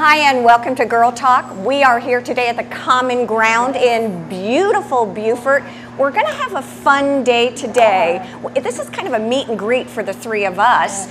Hi, and welcome to Girl Talk. We are here today at the Common Ground in beautiful Beaufort. We're going to have a fun day today. This is kind of a meet and greet for the three of us.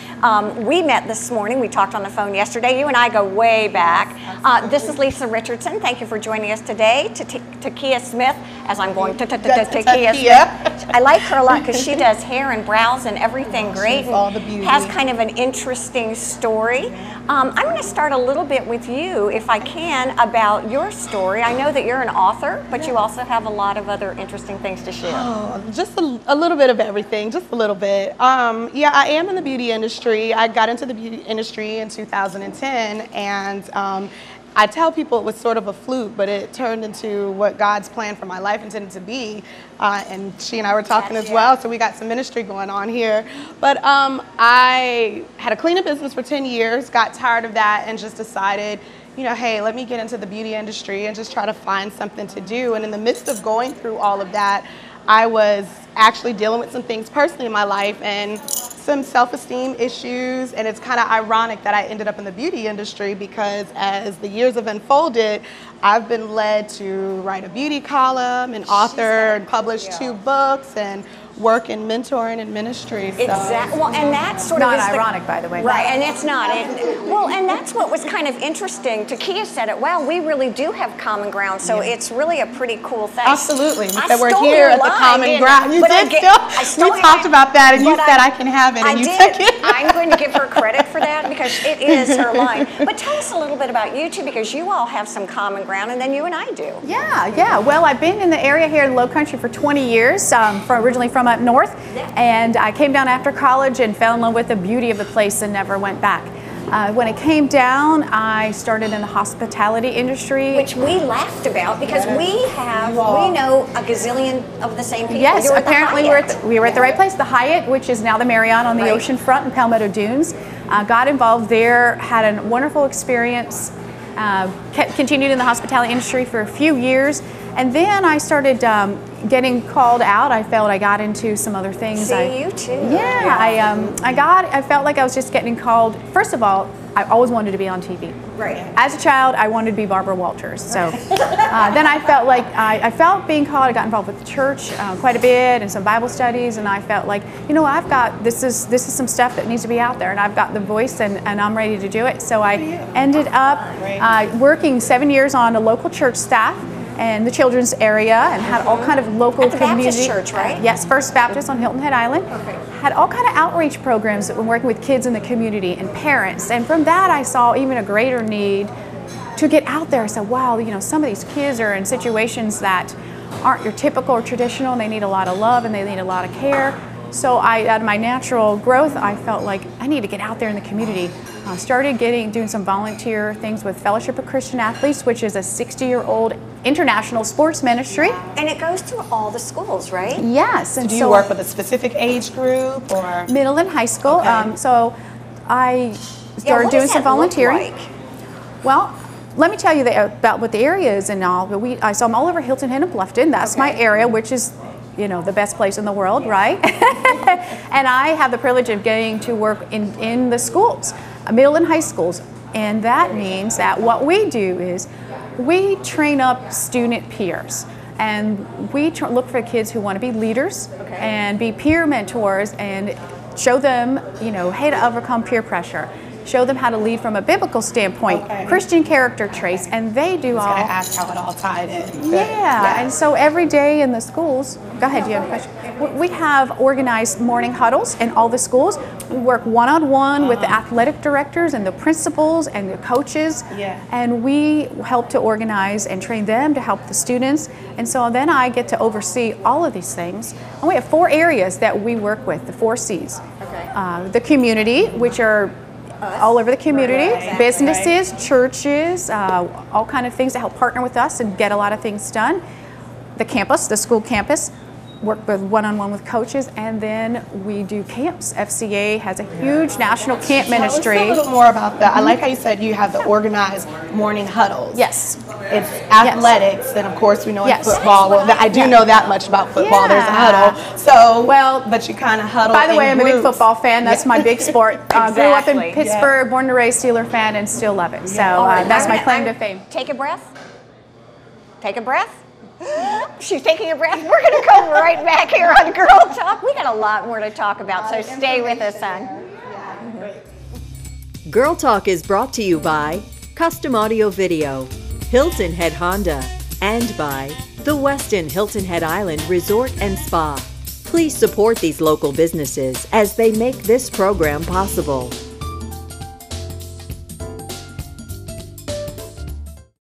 We met this morning. We talked on the phone yesterday. You and I go way back. This is Lisa Richardson. Thank you for joining us today. Takia Smith, as I'm going to Takia Smith. I like her a lot because she does hair and brows and everything great. All the beauty. Has kind of an interesting story. I'm going to start a little bit with you, if I can, about your story. I know that you're an author, but you also have a lot of other interesting things to share. Oh, just a little bit of everything, just a little bit. Yeah, I am in the beauty industry. I got into the beauty industry in 2010, and I tell people it was sort of a fluke, but it turned into what God's plan for my life intended to be. And she and I were talking as well, so we got some ministry going on here. But I had a cleaning business for 10 years, got tired of that, and just decided, you know, hey, let me get into the beauty industry and just try to find something to do. And in the midst of going through all of that, I was actually dealing with some things personally in my life and some self-esteem issues, and it's kind of ironic that I ended up in the beauty industry because as the years have unfolded, I've been led to write a beauty column and author and publish 2 books and work in mentoring and ministry. So. Exactly. Well, and that's sort of not ironic, by the way. Right, and it's not. Well, and that's what was kind of interesting. Takia said it. Well, we really do have common ground, so it's really a pretty cool thing. Absolutely. So we're here at the common ground. You did still. We talked about that, and you said I can have it, and you took it. I'm going to give her credit for that because it is her line. But tell us a little bit about you two, because you all have some common ground, and then you and I do. Yeah. Well, I've been in the area here in the Low Country for 20 years, originally from up north, and I came down after college and fell in love with the beauty of the place and never went back. When I came down, I started in the hospitality industry, which we laughed about because we know a gazillion of the same people. Yes, apparently we were at the right place. The Hyatt, which is now the Marriott on the ocean front in Palmetto Dunes. Got involved there, had a wonderful experience. Continued in the hospitality industry for a few years, and then I started getting called out. I felt I got into some other things. You too. Yeah, I felt like I was just getting called. First of all, I always wanted to be on TV. Right. As a child, I wanted to be Barbara Walters. So then I felt like I felt being called. I got involved with the church quite a bit and some Bible studies, and I felt like, you know, I've got this is some stuff that needs to be out there, and I've got the voice, and I'm ready to do it. So I ended up working 7 years on a local church staff and the children's area, and had all kind of local at the community. Baptist church, right? Yes, First Baptist on Hilton Head Island. Okay. Had all kind of outreach programs that were working with kids in the community and parents, and from that I saw even a greater need to get out there. I said, wow, you know, some of these kids are in situations that aren't your typical or traditional, and they need a lot of love and they need a lot of care. So out of my natural growth, I felt like I need to get out there in the community. Started doing some volunteer things with Fellowship of Christian Athletes, which is a 60-year-old international sports ministry. And it goes to all the schools, right? Yes. And do you work with a specific age group or? Middle and high school. Okay. So I started doing some volunteering. Well, let me tell you about what the area is and all. But I saw them all over Hilton Head and Bluffton. That's my area, which is, you know, the best place in the world, right? And I have the privilege of getting to work in the schools, middle and high schools. And that means that what we do is we train up student peers. And we look for kids who want to be leaders and be peer mentors and show them, you know, how to overcome peer pressure. Show them how to lead from a biblical standpoint, Christian character traits, and they do all. I was going to ask how it all tied in. Yeah, and so every day in the schools, go ahead, do you have a question? We have organized morning huddles in all the schools. We work one-on-one with the athletic directors and the principals and the coaches, and we help to organize and train them to help the students. And so then I get to oversee all of these things. And we have 4 areas that we work with, the 4 C's. The community, which are all over the community, businesses, churches, all kind of things that help partner with us and get a lot of things done. The campus, the school campus, work with one-on-one with coaches, and then we do camps. FCA has a huge national camp ministry. Tell us a little more about that. I like how you said you have the organized morning huddles. Yes. it's athletics, and of course we know in Yes. football. Well, I do know that much about football. There's a Yeah. huddle. So, Well, but you kind of huddle. By the way, in I'm a big groups. football fan. That's my big sport. Grew up Exactly. in Pittsburgh, born and raised Steeler fan, and still love it. So All right, that's I'm my gonna- claim to I'm- fame. Take a breath. Take a breath. She's taking a breath. We're going to come right back here on Girl Talk. We got a lot more to talk about, so stay with us, son. Girl Talk is brought to you by Custom Audio Video, Hilton Head Honda, and by the Westin Hilton Head Island Resort and Spa. Please support these local businesses as they make this program possible.